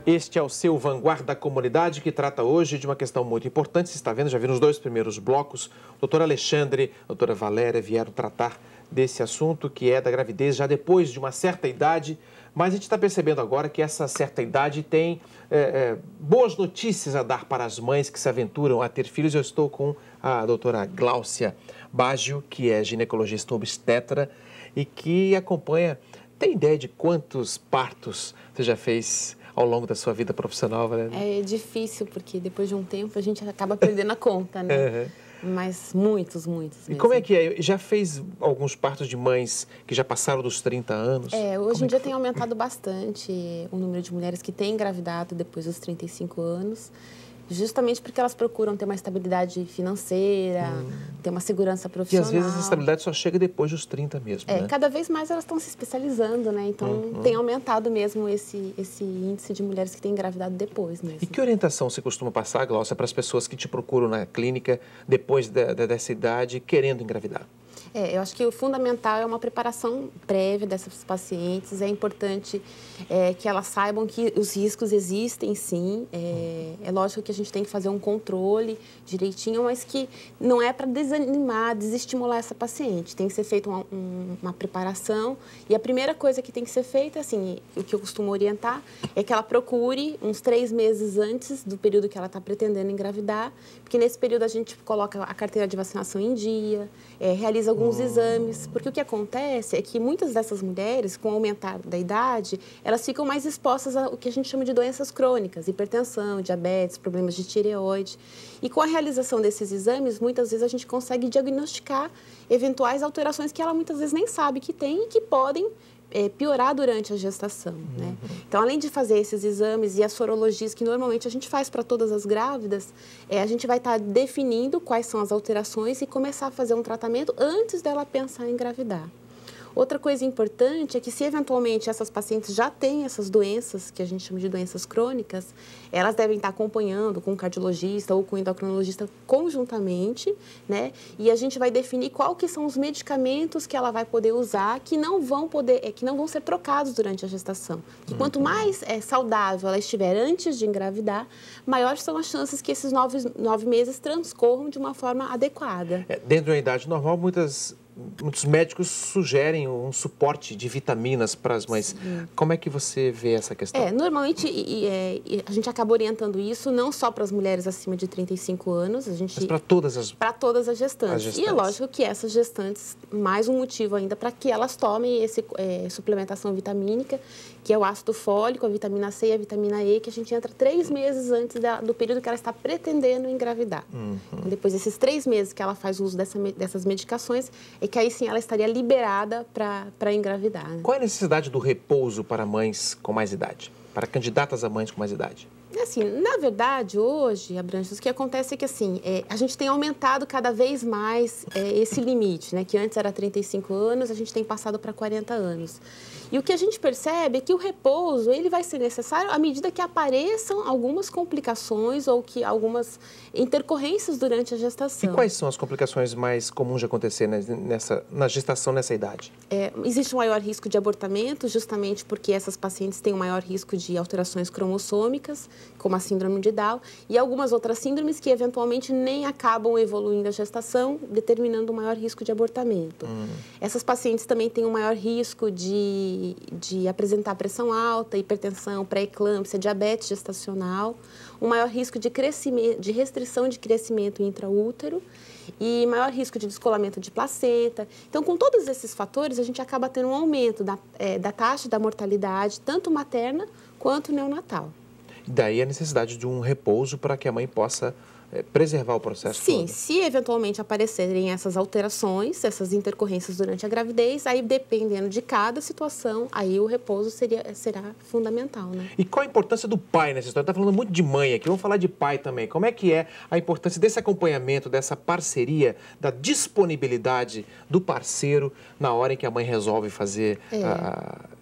Este é o seu Vanguarda da Comunidade, que trata hoje de uma questão muito importante. Você está vendo, já viram os dois primeiros blocos. O doutor Alexandre, a doutora Valéria vieram tratar desse assunto, que é da gravidez já depois de uma certa idade. Mas a gente está percebendo agora que essa certa idade tem boas notícias a dar para as mães que se aventuram a ter filhos. Eu estou com a doutora Gláucia Baggio, que é ginecologista obstetra e que acompanha... Tem ideia de quantos partos você já fez ao longo da sua vida profissional, Valéria? É difícil, porque depois de um tempo a gente acaba perdendo a conta, né? Mas muitos mesmo. E como é que é? Já fez alguns partos de mães que já passaram dos 30 anos? Hoje em dia tem aumentado bastante o número de mulheres que têm engravidado depois dos 35 anos. Justamente porque elas procuram ter uma estabilidade financeira, ter uma segurança profissional. E às vezes essa estabilidade só chega depois dos 30 mesmo, né? Cada vez mais elas estão se especializando, né? Então tem aumentado mesmo esse índice de mulheres que têm engravidado depois mesmo. E que orientação você costuma passar, Gláucia, para as pessoas que te procuram na clínica depois dessa idade querendo engravidar? Eu acho que o fundamental é uma preparação prévia dessas pacientes. É importante que elas saibam que os riscos existem, sim. É lógico que a gente tem que fazer um controle direitinho, mas que não é para desanimar, desestimular essa paciente. Tem que ser feita uma preparação. E a primeira coisa que tem que ser feita, assim, o que eu costumo orientar, é que ela procure uns 3 meses antes do período que ela está pretendendo engravidar, porque nesse período a gente coloca a carteira de vacinação em dia, realiza alguns exames, porque o que acontece é que muitas dessas mulheres, com o aumentar da idade, elas ficam mais expostas ao que a gente chama de doenças crônicas, hipertensão, diabetes, problemas de tireoide. E com a realização desses exames, muitas vezes a gente consegue diagnosticar eventuais alterações que ela muitas vezes nem sabe que tem e que podem piorar durante a gestação, né? Então, além de fazer esses exames e as sorologias que normalmente a gente faz para todas as grávidas, a gente vai estar definindo quais são as alterações e começar a fazer um tratamento antes dela pensar em engravidar. Outra coisa importante é que se eventualmente essas pacientes já têm essas doenças, que a gente chama de doenças crônicas, elas devem estar acompanhando com o cardiologista ou com o endocrinologista conjuntamente, né? E a gente vai definir qual que são os medicamentos que ela vai poder usar que não vão ser trocados durante a gestação. E quanto mais saudável ela estiver antes de engravidar, maiores são as chances que esses 9 meses transcorram de uma forma adequada. Dentro de uma idade normal, muitos médicos sugerem um suporte de vitaminas para as mães. Como é que você vê essa questão? Normalmente a gente acaba orientando isso não só para as mulheres acima de 35 anos, mas para todas as gestantes. E é lógico que essas gestantes, mais um motivo ainda para que elas tomem suplementação vitamínica, que é o ácido fólico, a vitamina C e a vitamina E, que a gente entra 3 meses antes do período que ela está pretendendo engravidar. Então, depois desses 3 meses que ela faz uso dessas medicações, é que aí sim ela estaria liberada para engravidar. Né? Qual é a necessidade do repouso para mães com mais idade? Para candidatas a mães com mais idade? Assim, na verdade, hoje, Abranches, o que acontece é que assim, a gente tem aumentado cada vez mais esse limite, né? Que antes era 35 anos, a gente tem passado para 40 anos. E o que a gente percebe é que o repouso ele vai ser necessário à medida que apareçam algumas complicações ou que algumas intercorrências durante a gestação. E quais são as complicações mais comuns de acontecer na gestação nessa idade? Existe um maior risco de abortamento, justamente porque essas pacientes têm um maior risco de alterações cromossômicas, como a síndrome de Down, e algumas outras síndromes que eventualmente nem acabam evoluindo a gestação, determinando um maior risco de abortamento. Essas pacientes também têm um maior risco de apresentar pressão alta, hipertensão, pré-eclâmpsia, diabetes gestacional, um maior risco de restrição de crescimento intraútero e maior risco de descolamento de placenta. Então, com todos esses fatores, a gente acaba tendo um aumento da taxa da mortalidade, tanto materna quanto neonatal. Daí a necessidade de um repouso para que a mãe possa preservar o processo todo. Sim, todo. se eventualmente aparecerem essas alterações, essas intercorrências durante a gravidez, aí dependendo de cada situação, aí o repouso será fundamental, né? E qual a importância do pai nessa história? Está falando muito de mãe aqui, vamos falar de pai também. Como é que é a importância desse acompanhamento, dessa parceria, da disponibilidade do parceiro na hora em que a mãe resolve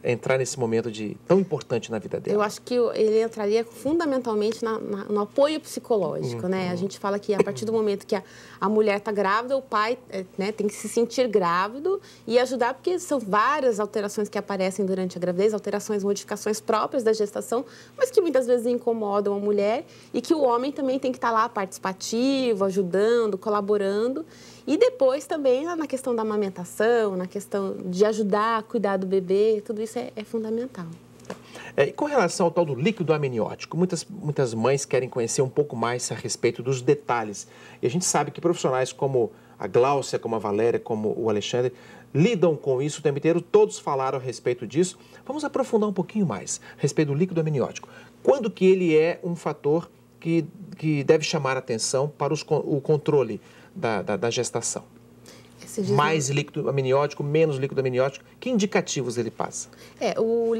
entrar nesse momento tão importante na vida dela? Eu acho que ele entraria fundamentalmente no apoio psicológico, né? gente fala que a partir do momento que a mulher está grávida, o pai tem que se sentir grávido e ajudar, porque são várias alterações que aparecem durante a gravidez, alterações, modificações próprias da gestação, mas que muitas vezes incomodam a mulher e que o homem também tem que estar lá participativo, ajudando, colaborando. E depois também na questão da amamentação, na questão de ajudar a cuidar do bebê, tudo isso é fundamental. E com relação ao tal do líquido amniótico, muitas mães querem conhecer um pouco mais a respeito dos detalhes. E a gente sabe que profissionais como a Gláucia, como a Valéria, como o Alexandre, lidam com isso o tempo inteiro, todos falaram a respeito disso. Vamos aprofundar um pouquinho mais a respeito do líquido amniótico. Quando que ele é um fator que deve chamar a atenção para o controle da gestação? Mais líquido amniótico, menos líquido amniótico, que indicativos ele passa? O